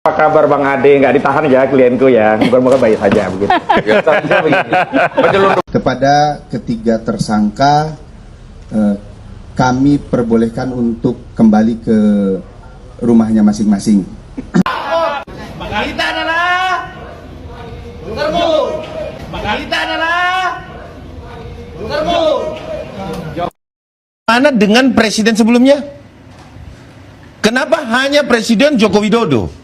Apa kabar Bang Ade? Nggak ditahan ya klienku ya, moga-moga baik saja begitu. Kepada ketiga tersangka kami perbolehkan untuk kembali ke rumahnya masing-masing. Kita adalah termul. Kita adalah termul. Mana dengan presiden sebelumnya? Kenapa hanya Presiden Joko Widodo?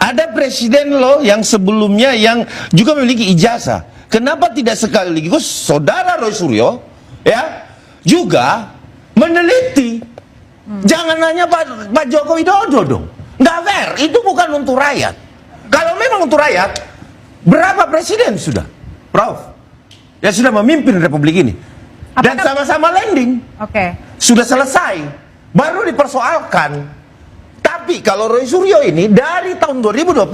Ada presiden loh yang sebelumnya yang juga memiliki ijazah. Kenapa tidak sekaligus saudara Roy Suryo ya juga meneliti? Jangan hanya Pak Joko Widodo dong. Nggak fair, itu bukan untuk rakyat. Kalau memang untuk rakyat, berapa presiden sudah, Prof? Ya sudah memimpin Republik ini. Dan sama-sama landing. Sudah selesai. Baru dipersoalkan. Tapi kalau Roy Suryo ini dari tahun 2020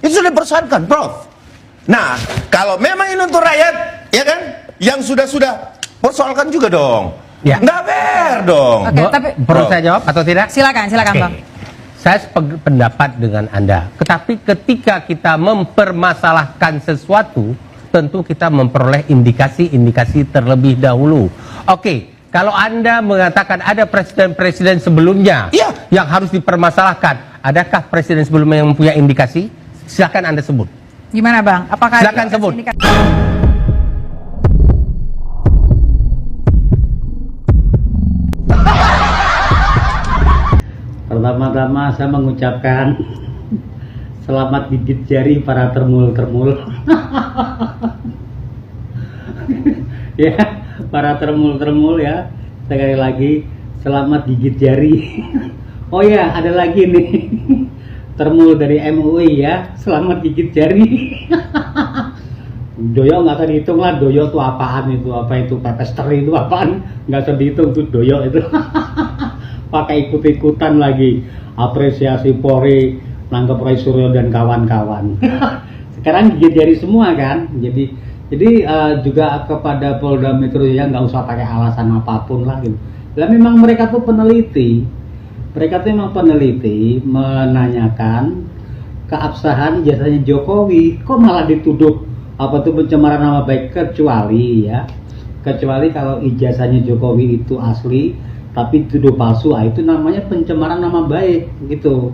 itu sudah dipersoalkan, Prof. Nah, kalau memang ini untuk rakyat, ya kan, yang sudah persoalkan juga dong. Ya. Nggak fair dong. Oke, tapi perlu saya jawab atau tidak? Silakan Oke. Bang. Saya pendapat dengan Anda. Tetapi ketika kita mempermasalahkan sesuatu, tentu kita memperoleh indikasi-indikasi terlebih dahulu. Oke. Kalau Anda mengatakan ada presiden-presiden sebelumnya yang harus dipermasalahkan, adakah presiden sebelumnya yang mempunyai indikasi? Silakan Anda sebut. Gimana Bang? Apakah Silakan sebut. Pertama-tama saya mengucapkan selamat gigit jari para termul-termul. Ya, para termul-termul ya. Sekali lagi selamat gigit jari. Oh ya, ada lagi nih. Termul dari MUI ya, selamat gigit jari. Doyo nggak usah dihitung lah, doyo itu apaan itu, apa itu pepes teri itu apaan, nggak usah dihitung tuh doyo itu. Pakai ikut-ikutan lagi, apresiasi Polri, nangkep Roy Suryo dan kawan-kawan. Sekarang gigit jari semua kan, jadi juga kepada Polda Metro Jaya nggak usah pakai alasan apapun lah gitu. Dan memang mereka tuh peneliti, menanyakan keabsahan ijazahnya Jokowi, kok malah dituduh apa tuh pencemaran nama baik, kecuali kalau ijazahnya Jokowi itu asli tapi dituduh palsu, itu namanya pencemaran nama baik gitu.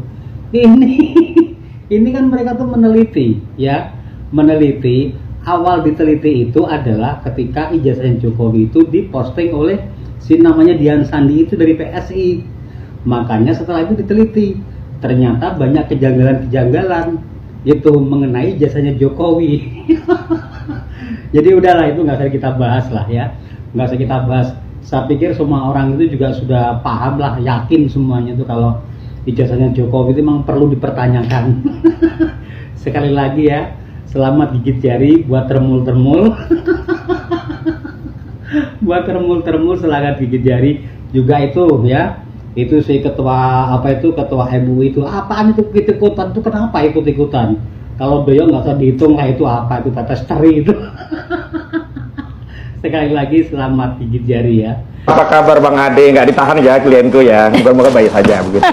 Ini kan mereka tuh meneliti ya, awal diteliti itu adalah ketika ijazahnya Jokowi itu diposting oleh si namanya Dian Sandi itu dari PSI. Makanya setelah itu diteliti, ternyata banyak kejanggalan-kejanggalan itu mengenai ijazahnya Jokowi. Jadi udahlah, itu nggak usah kita bahas lah ya, nggak usah kita bahas. Saya pikir semua orang itu juga sudah paham lah, yakin semuanya itu kalau ijazahnya Jokowi itu memang perlu dipertanyakan. Sekali lagi ya, selamat gigit jari buat termul-termul. Buat termul-termul selamat gigit jari juga itu ya. Itu si ketua ketua MUI itu apaan itu ikut-ikutan itu, kenapa ikut-ikutan? Kalau doyo nggak usah dihitung lah, itu apa itu tetes teri itu. Sekali lagi selamat gigit jari ya. Apa kabar Bang Ade? Nggak ditahan ya klienku ya, moga-moga baik saja begitu.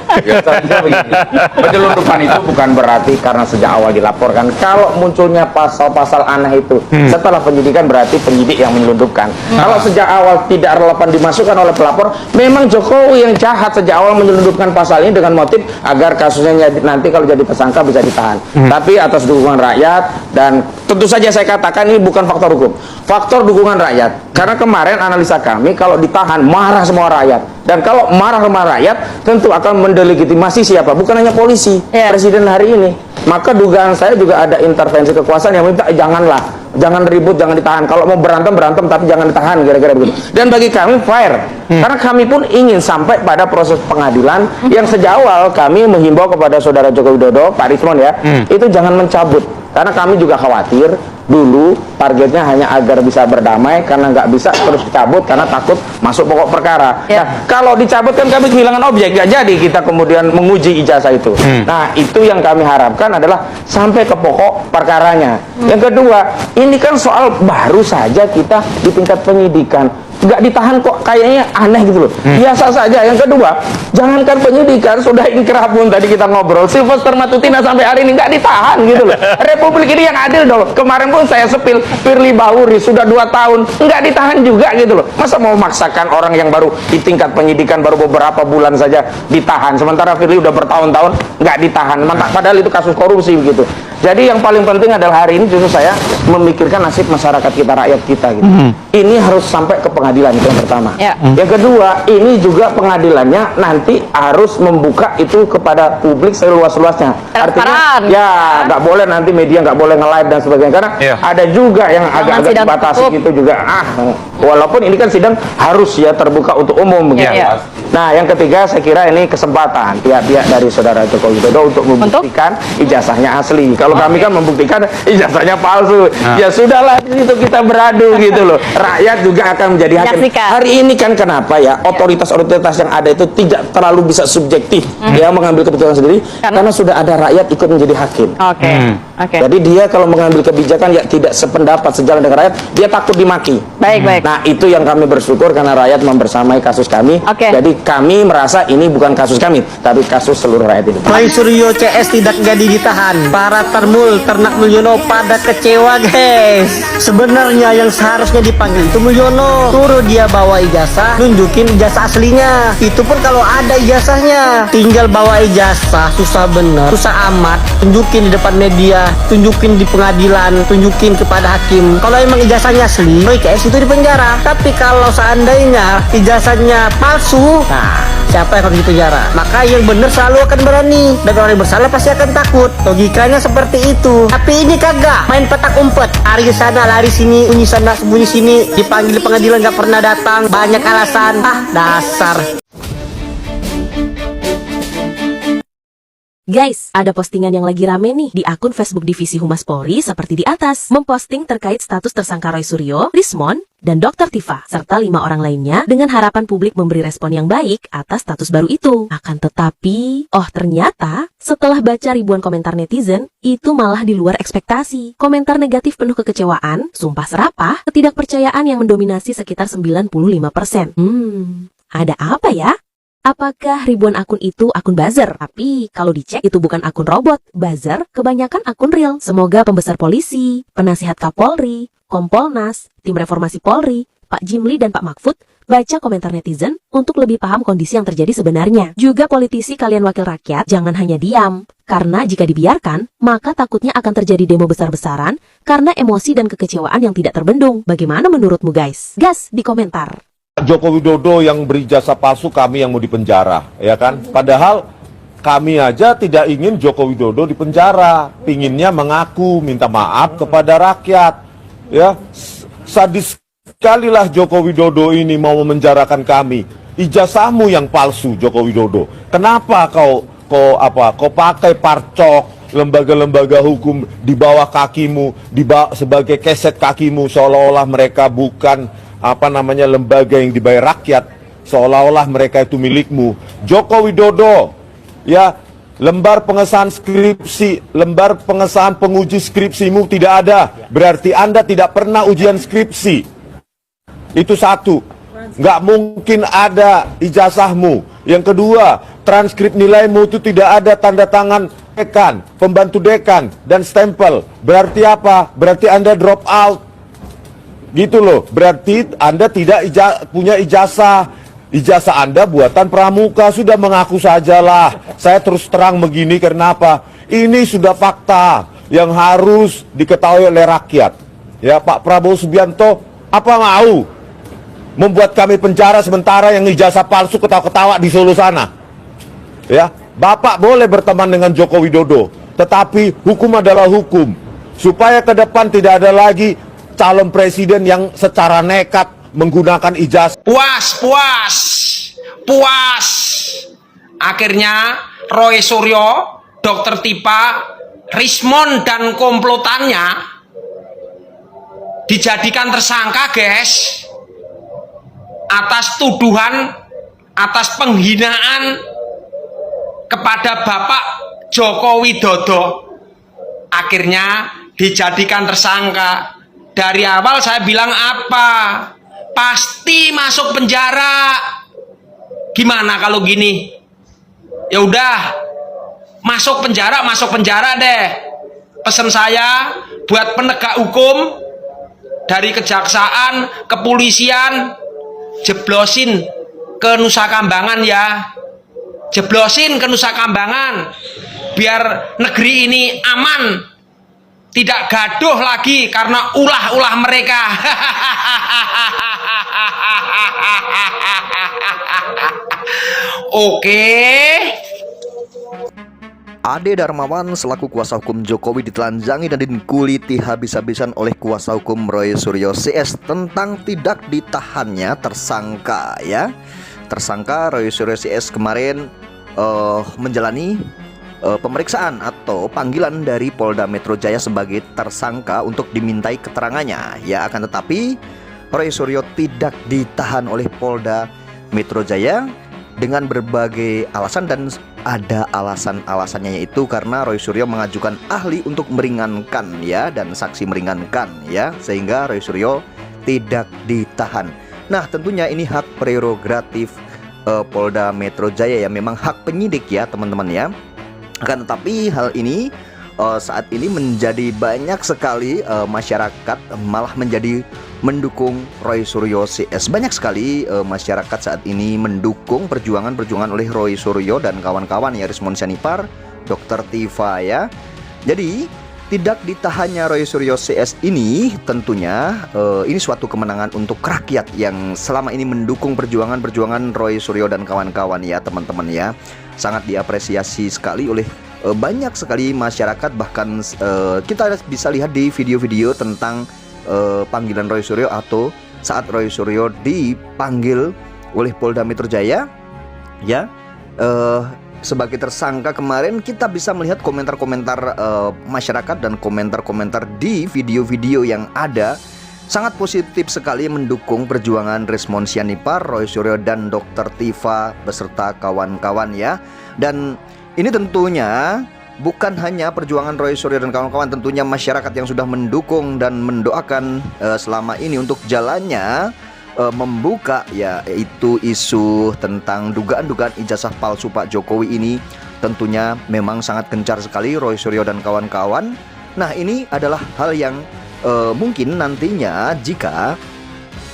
Penyelundupan itu bukan berarti karena sejak awal dilaporkan. Kalau munculnya pasal-pasal aneh itu setelah penyidikan, berarti penyidik yang menyelundupkan. Kalau sejak awal tidak relevan dimasukkan oleh pelapor, memang Jokowi yang jahat sejak awal menyelundupkan pasal ini dengan motif agar kasusnya nanti kalau jadi tersangka bisa ditahan. Tapi atas dukungan rakyat, dan tentu saja saya katakan ini bukan faktor hukum, faktor dukungan rakyat. Karena kemarin analisa kami, kalau ditahan marah semua rakyat, dan kalau marah sama rakyat tentu akan mendelegitimasi siapa, bukan hanya polisi, presiden hari ini. Maka dugaan saya juga ada intervensi kekuasaan yang minta jangan ribut, jangan ditahan. Kalau mau berantem tapi jangan ditahan, kira-kira begitu. Dan bagi kami fair, karena kami pun ingin sampai pada proses pengadilan yang sejak awal kami menghimbau kepada saudara Joko Widodo, Pak Rismon ya, itu jangan mencabut. Karena kami juga khawatir dulu targetnya hanya agar bisa berdamai, karena nggak bisa terus dicabut karena takut masuk pokok perkara. Nah, kalau dicabut kan kami kehilangan objek, nggak jadi kita kemudian menguji ijazah itu. Nah, itu yang kami harapkan adalah sampai ke pokok perkaranya. Yang kedua, ini kan soal baru saja kita di tingkat penyidikan. nggak ditahan kok, kayaknya aneh gitu loh. Biasa saja. Yang kedua, jangankan penyidikan, sudah inkrah pun tadi kita ngobrol, Sylvester Matutina sampai hari ini nggak ditahan gitu loh. Republik ini yang adil dong. Kemarin pun saya sepil Firly Bahuri sudah 2 tahun nggak ditahan juga gitu loh. Masa mau memaksakan orang yang baru di tingkat penyidikan baru beberapa bulan saja ditahan, sementara Firly udah bertahun-tahun nggak ditahan, padahal itu kasus korupsi begitu. Jadi yang paling penting adalah hari ini justru saya memikirkan nasib masyarakat kita, rakyat kita gitu. Ini harus sampai ke pengadilan, itu yang pertama. Yang kedua, ini juga pengadilannya nanti harus membuka itu kepada publik seluas-luasnya. Artinya ya nggak boleh nanti media nggak boleh nge-live dan sebagainya, karena ada juga yang agak-agak dibatasi gitu juga. Walaupun ini kan sidang harus ya terbuka untuk umum begitu. Nah, yang ketiga saya kira ini kesempatan pihak-pihak dari saudara Joko Widodo untuk membuktikan ijazahnya asli. Kalau kami kan membuktikan ijazahnya palsu. Ya sudahlah, di situ kita beradu gitu loh. Rakyat juga akan menjadi hakim. Hari ini kan kenapa ya otoritas-otoritas yang ada itu tidak terlalu bisa subjektif ya mengambil keputusan sendiri, karena sudah ada rakyat ikut menjadi hakim. Jadi dia kalau mengambil kebijakan ya tidak sependapat sejalan dengan rakyat, dia takut dimaki. Nah, itu yang kami bersyukur karena rakyat membersamai kasus kami. Jadi kami merasa ini bukan kasus kami, tapi kasus seluruh rakyat ini. Roy Suryo CS tidak jadi ditahan. Para ternak Mulyono pada kecewa, guys. Sebenarnya yang seharusnya dipanggil itu Mulyono. Suruh dia bawa ijazah, nunjukin ijazah aslinya. Itu pun kalau ada ijazahnya. Tinggal bawa ijazah, susah bener, susah amat. Tunjukin di depan media, tunjukin di pengadilan, tunjukin kepada hakim. Kalau emang ijazahnya asli, Roy CS itu dipenjara. Tapi kalau seandainya ijazahnya palsu, nah, siapa yang akan dipenjara? Maka yang benar selalu akan berani, dan orang yang bersalah pasti akan takut. Logikanya seperti itu. Tapi ini kagak, main petak umpet. Lari sana, lari sini, sembunyi sana, sembunyi sini. Dipanggil di pengadilan nggak pernah datang, banyak alasan. Dasar. Guys, ada postingan yang lagi rame nih di akun Facebook Divisi Humas Polri seperti di atas, memposting terkait status tersangka Roy Suryo, Rismon, dan Dr. Tifa, serta 5 orang lainnya dengan harapan publik memberi respon yang baik atas status baru itu. Akan tetapi, ternyata setelah baca ribuan komentar netizen, itu malah di luar ekspektasi. Komentar negatif penuh kekecewaan, sumpah serapah, ketidakpercayaan yang mendominasi sekitar 95%. Ada apa ya? Apakah ribuan akun itu akun buzzer? Tapi kalau dicek itu bukan akun robot. Buzzer kebanyakan akun real. Semoga pembesar polisi, penasihat Kapolri, Kompolnas, tim reformasi Polri, Pak Jimli dan Pak Mahfud baca komentar netizen untuk lebih paham kondisi yang terjadi sebenarnya. Juga politisi kalian wakil rakyat jangan hanya diam. Karena jika dibiarkan, maka takutnya akan terjadi demo besar-besaran karena emosi dan kekecewaan yang tidak terbendung. Bagaimana menurutmu guys? Gas di komentar. Joko Widodo yang berijazah palsu, kami yang mau dipenjara, ya kan? Padahal kami aja tidak ingin Joko Widodo dipenjara, pinginnya mengaku, minta maaf kepada rakyat, ya. Sadis sekali lah Joko Widodo ini mau memenjarakan kami. Ijazahmu yang palsu, Joko Widodo. Kenapa kau pakai parcok, lembaga-lembaga hukum di bawah kakimu, sebagai keset kakimu, seolah-olah mereka bukan lembaga yang dibayar rakyat, seolah-olah mereka itu milikmu. Joko Widodo, ya, lembar pengesahan skripsi, lembar pengesahan penguji skripsimu tidak ada, berarti Anda tidak pernah ujian skripsi. Itu satu, nggak mungkin ada ijazahmu. Yang kedua, transkrip nilaimu itu tidak ada tanda tangan dekan, pembantu dekan, dan stempel. Berarti apa? Berarti Anda drop out. Gitu loh, berarti Anda tidak punya ijazah. Ijazah Anda buatan pramuka, sudah mengaku sajalah. Saya terus terang begini karena apa? Ini sudah fakta yang harus diketahui oleh rakyat. Ya, Pak Prabowo Subianto, apa mau membuat kami penjara sementara yang ijazah palsu ketawa-ketawa di Solo sana? Ya, Bapak boleh berteman dengan Joko Widodo, tetapi hukum adalah hukum. Supaya ke depan tidak ada lagi calon presiden yang secara nekat menggunakan ijazah. Puas. Akhirnya Roy Suryo, Dr. Tifa, Rismon dan komplotannya dijadikan tersangka, guys, atas tuduhan, atas penghinaan kepada Bapak Joko Widodo. Akhirnya dijadikan tersangka. Dari awal saya bilang apa? pasti masuk penjara. Gimana kalau gini? Ya udah, masuk penjara deh. Pesan saya buat penegak hukum dari kejaksaan, kepolisian, jeblosin ke Nusa Kambangan ya. Jeblosin ke Nusa Kambangan biar negeri ini aman. Tidak gaduh lagi karena ulah-ulah mereka. Oke. Ade Darmawan selaku kuasa hukum Jokowi ditelanjangi dan dikuliti habis-habisan oleh kuasa hukum Roy Suryo CS tentang tidak ditahannya tersangka ya. Tersangka Roy Suryo CS kemarin menjalani pemeriksaan atau panggilan dari Polda Metro Jaya sebagai tersangka untuk dimintai keterangannya ya, akan tetapi Roy Suryo tidak ditahan oleh Polda Metro Jaya dengan berbagai alasan, dan ada alasannya yaitu karena Roy Suryo mengajukan ahli untuk meringankan ya, dan saksi meringankan ya, sehingga Roy Suryo tidak ditahan. Nah, tentunya ini hak prerogatif Polda Metro Jaya ya, memang hak penyidik ya teman-teman ya. Akan tetapi hal ini saat ini menjadi banyak sekali masyarakat malah menjadi mendukung Roy Suryo CS. Banyak sekali masyarakat saat ini mendukung perjuangan oleh Roy Suryo dan kawan-kawan ya, Rismon Sianipar, Dr. Tifa ya. Jadi tidak ditahannya Roy Suryo CS ini tentunya ini suatu kemenangan untuk rakyat yang selama ini mendukung perjuangan Roy Suryo dan kawan-kawan ya teman-teman ya. Sangat diapresiasi sekali oleh banyak sekali masyarakat, bahkan kita bisa lihat di video-video tentang panggilan Roy Suryo atau saat Roy Suryo dipanggil oleh Polda Metro Jaya ya sebagai tersangka. Kemarin kita bisa melihat komentar-komentar masyarakat dan komentar-komentar di video-video yang ada sangat positif sekali mendukung perjuangan Rismon Sianipar, Roy Suryo dan Dr. Tifa beserta kawan-kawan ya. Dan ini tentunya bukan hanya perjuangan Roy Suryo dan kawan-kawan, tentunya masyarakat yang sudah mendukung dan mendoakan selama ini untuk jalannya membuka ya, yaitu isu tentang dugaan-dugaan ijazah palsu Pak Jokowi ini tentunya memang sangat gencar sekali Roy Suryo dan kawan-kawan. Nah, ini adalah hal yang mungkin nantinya jika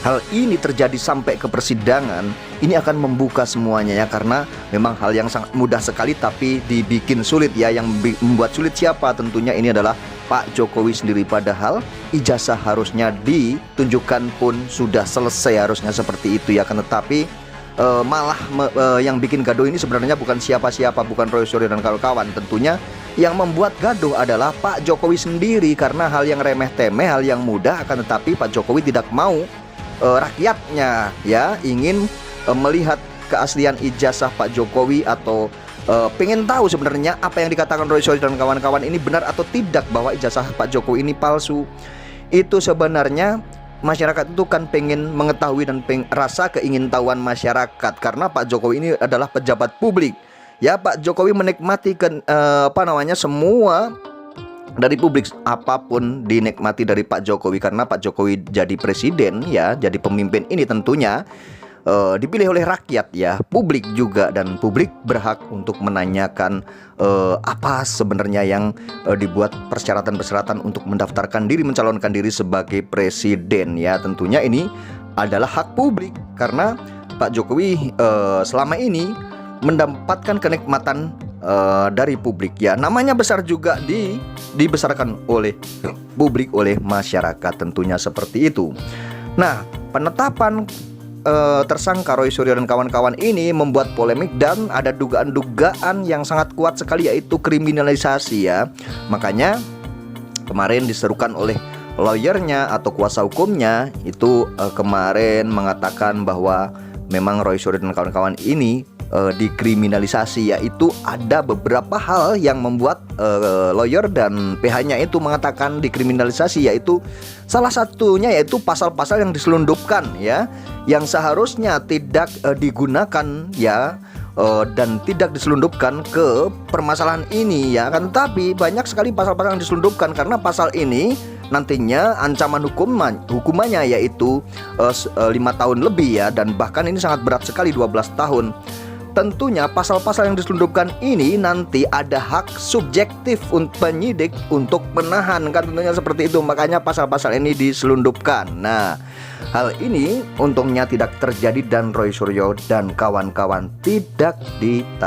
hal ini terjadi sampai ke persidangan, ini akan membuka semuanya ya, karena memang hal yang sangat mudah sekali tapi dibikin sulit ya. Yang membuat sulit siapa? Tentunya ini adalah Pak Jokowi sendiri, padahal ijazah harusnya ditunjukkan pun sudah selesai, harusnya seperti itu ya. Kan tetapi malah yang bikin gaduh ini sebenarnya bukan siapa-siapa, bukan Roy Suryo dan kawan-kawan. Tentunya yang membuat gaduh adalah Pak Jokowi sendiri, karena hal yang remeh-temeh, hal yang mudah, akan tetapi Pak Jokowi tidak mau rakyatnya ya ingin melihat keaslian ijazah Pak Jokowi atau pengen tahu sebenarnya apa yang dikatakan Roy Suryo dan kawan-kawan ini benar atau tidak, bahwa ijazah Pak Jokowi ini palsu. Itu sebenarnya masyarakat itu kan pengen mengetahui dan rasa keingintahuan masyarakat, karena Pak Jokowi ini adalah pejabat publik ya. Pak Jokowi menikmati semua dari publik, apapun dinikmati dari Pak Jokowi, karena Pak Jokowi jadi presiden ya, jadi pemimpin ini tentunya dipilih oleh rakyat ya, publik juga, dan publik berhak untuk menanyakan apa sebenarnya yang dibuat persyaratan-persyaratan untuk mendaftarkan diri, mencalonkan diri sebagai presiden ya. Tentunya ini adalah hak publik, karena Pak Jokowi selama ini mendapatkan kenikmatan dari publik ya, namanya besar juga dibesarkan oleh publik, oleh masyarakat, tentunya seperti itu. Nah, penetapan tersangka Roy Suryo dan kawan-kawan ini membuat polemik dan ada dugaan-dugaan yang sangat kuat sekali, yaitu kriminalisasi ya. Makanya kemarin diserukan oleh lawyernya atau kuasa hukumnya itu kemarin mengatakan bahwa memang Roy Suryo dan kawan-kawan ini dikriminalisasi, yaitu ada beberapa hal yang membuat lawyer dan PH-nya itu mengatakan dikriminalisasi, yaitu salah satunya yaitu pasal-pasal yang diselundupkan ya, yang seharusnya tidak digunakan ya, dan tidak diselundupkan ke permasalahan ini ya. Kan tapi banyak sekali pasal-pasal yang diselundupkan, karena pasal ini nantinya ancaman hukumannya yaitu 5 tahun lebih ya, dan bahkan ini sangat berat sekali, 12 tahun. Tentunya pasal-pasal yang diselundupkan ini nanti ada hak subjektif penyidik untuk menahan, kan tentunya seperti itu, makanya pasal-pasal ini diselundupkan. Nah, hal ini untungnya tidak terjadi dan Roy Suryo dan kawan-kawan tidak ditahan.